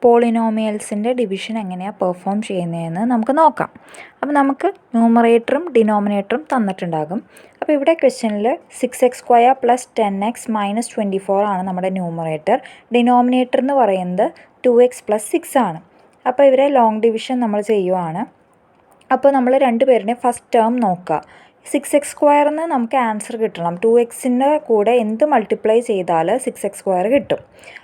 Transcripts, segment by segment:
പോളിനോമിയൽസിൻ്റെ division എങ്ങനെയാണ് perform ചെയ്യുന്നതെന്ന് നമുക്ക് നോക്കാം. അപ്പോൾ നമുക്ക് ന്യൂമറേറ്ററും ഡിനോമിനേറ്ററും തന്നിട്ടുണ്ടാകും. അപ്പോൾ ഇവിടെ ക്വസ്റ്റ്യനിൽ 6x² + 10x - 24 ആണ് നമ്മുടെ ന്യൂമറേറ്റർ. ഡിനോമിനേറ്റർ എന്ന് പറയുന്നത് 2x + 6 ആണ്. അപ്പോൾ ഇവരെ ലോങ് ഡിവിഷൻ നമ്മൾ ചെയ്യുവാണ്. അപ്പോൾ നമ്മൾ രണ്ടുപേരുടെയും ഫസ്റ്റ് ടേം നോക്കുക. 6x² നമുക്ക് ആൻസർ കിട്ടണം. 2xൻ്റെ കൂടെ എന്ത് മൾട്ടിപ്ലൈ ചെയ്താൽ 6x² കിട്ടും.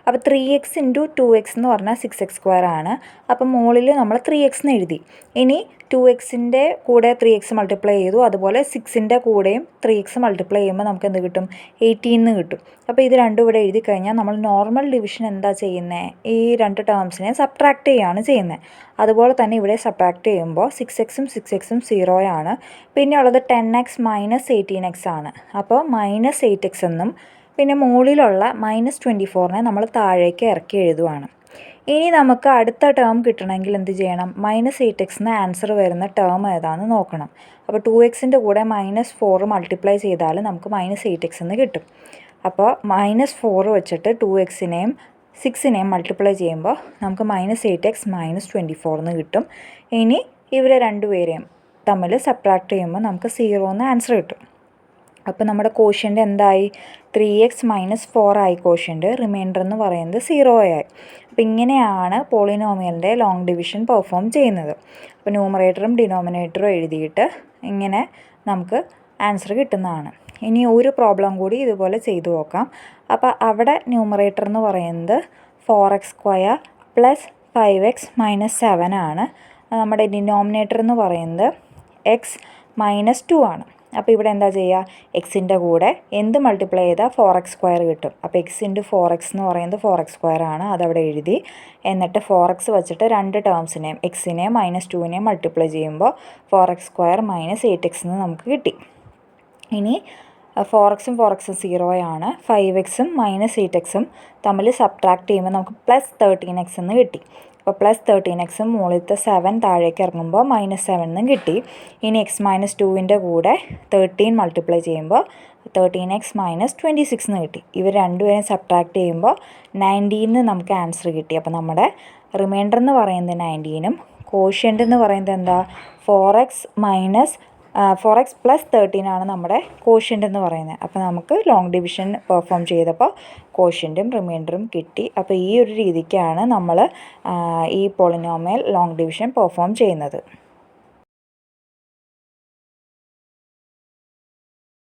അപ്പോൾ 3x × 2x എന്ന് പറഞ്ഞാൽ 6x² ആണ്. അപ്പോൾ മുകളിൽ നമ്മൾ 3x എന്ന് എഴുതി. ഇനി 2xൻ്റെ കൂടെ 3x മൾട്ടിപ്ലൈ ചെയ്തു. അതുപോലെ 6ൻ്റെ കൂടെയും 3x മൾട്ടിപ്ലൈ ചെയ്യുമ്പോൾ നമുക്ക് എന്ത് കിട്ടും? 18 എന്ന് കിട്ടും. അപ്പോൾ ഇത് രണ്ടും ഇവിടെ എഴുതി കഴിഞ്ഞാൽ നമ്മൾ നോർമൽ ഡിവിഷൻ എന്താ ചെയ്യുന്നത്? ഈ രണ്ട് ടേംസിനെ സബ്ട്രാക്ട് ചെയ്യുകയാണ് ചെയ്യുന്നത്. അതുപോലെ തന്നെ ഇവിടെ സബ്ട്രാക്ട് ചെയ്യുമ്പോൾ 6xഉം 6xഉം 0 ആണ്. പിന്നെ ഉള്ളത് 10x - 18x ആണ്. അപ്പോൾ -8x എന്നും പിന്നെ മുകളിലുള്ള -24നെ നമ്മൾ താഴേക്ക് ഇറക്കി എഴുതുവാണ്. ഇനി നമുക്ക് അടുത്ത ടേം കിട്ടണമെങ്കിൽ എന്ത് ചെയ്യണം? -8x എന്ന് ആൻസർ വരുന്ന ടേം ഏതാണെന്ന് നോക്കണം. അപ്പോൾ 2xൻ്റെ കൂടെ -4 മൾട്ടിപ്ലൈ ചെയ്താൽ നമുക്ക് -8x എന്ന് കിട്ടും. അപ്പോൾ -4 വെച്ചിട്ട് 2xനെയും 6നെയും മൾട്ടിപ്ലൈ ചെയ്യുമ്പോൾ നമുക്ക് -8x - 24 എന്ന് കിട്ടും. ഇനി ഇവരെ രണ്ടുപേരെയും തമ്മിൽ സബ്ട്രാക്ട് ചെയ്യുമ്പോൾ നമുക്ക് 0 എന്ന് ആൻസർ കിട്ടും. അപ്പോൾ നമ്മുടെ കോഷ്യൻ്റ് എന്തായി? 3x - 4 ആയി കോഷ്യൻ്റ്. റിമൈൻഡർ എന്ന് പറയുന്നത് 0 ആയി. അപ്പോൾ ഇങ്ങനെയാണ് പോളിനോമിയലിൻ്റെ ലോങ് ഡിവിഷൻ പെർഫോം ചെയ്യുന്നത്. അപ്പോൾ ന്യൂമറേറ്ററും ഡിനോമിനേറ്ററും എഴുതിയിട്ട് ഇങ്ങനെ നമുക്ക് ആൻസർ കിട്ടുന്നതാണ്. ഇനി ഒരു പ്രോബ്ലം കൂടി ഇതുപോലെ ചെയ്തു നോക്കാം. അപ്പോൾ അവിടെ ന്യൂമറേറ്റർ എന്ന് പറയുന്നത് 4x² + 5x - 7 ആണ്. നമ്മുടെ ഡിനോമിനേറ്റർ എന്ന് പറയുന്നത് x - 2 ആണ്. അപ്പോൾ ഇവിടെ എന്താ ചെയ്യുക? എക്സിൻ്റെ കൂടെ എന്ത് മൾട്ടിപ്ലൈ ചെയ്താൽ 4x² കിട്ടും. അപ്പോൾ x × 4x എന്ന് പറയുന്നത് 4x² ആണ്. അതവിടെ എഴുതി. എന്നിട്ട് 4x വെച്ചിട്ട് രണ്ട് ടേംസിനെയും എക്സിനെയും -2നെയും മൾട്ടിപ്ലൈ ചെയ്യുമ്പോൾ 4x² - 8x എന്ന് നമുക്ക് കിട്ടി. ഇനി 4xഉം 4xഉം 0 ആണ്. 5xഉം -8xഉം തമ്മിൽ സബ്ട്രാക്ട് ചെയ്യുമ്പോൾ നമുക്ക് +13x എന്ന് കിട്ടി. അപ്പോൾ +13xഉം മുകളിലത്തെ 7 താഴേക്ക് ഇറങ്ങുമ്പോൾ -7 എന്നും കിട്ടി. ഇനി x - 2ൻ്റെ കൂടെ 13 മൾട്ടിപ്ലൈ ചെയ്യുമ്പോൾ 13x - 26 എന്ന് കിട്ടി. ഇവർ രണ്ടുപേരും സബ്ട്രാക്ട് ചെയ്യുമ്പോൾ 19 നമുക്ക് ആൻസർ കിട്ടി. അപ്പോൾ നമ്മുടെ റിമൈൻഡർ എന്ന് പറയുന്നത് 19ഉം കോഷ്യൻ്റ് എന്ന് പറയുന്നത് എന്താ? 4x + 13 ആണ് നമ്മുടെ കോഷ്യൻ്റ് എന്ന് പറയുന്നത്. അപ്പോൾ നമുക്ക് ലോങ് ഡിവിഷൻ പെർഫോം ചെയ്തപ്പോൾ കോഷ്യൻ്റും റിമൈൻഡറും കിട്ടി. അപ്പോൾ ഈ ഒരു രീതിക്കാണ് നമ്മൾ ഈ പോളിനോമിയൽ ലോങ് ഡിവിഷൻ പെർഫോം ചെയ്യുന്നത്.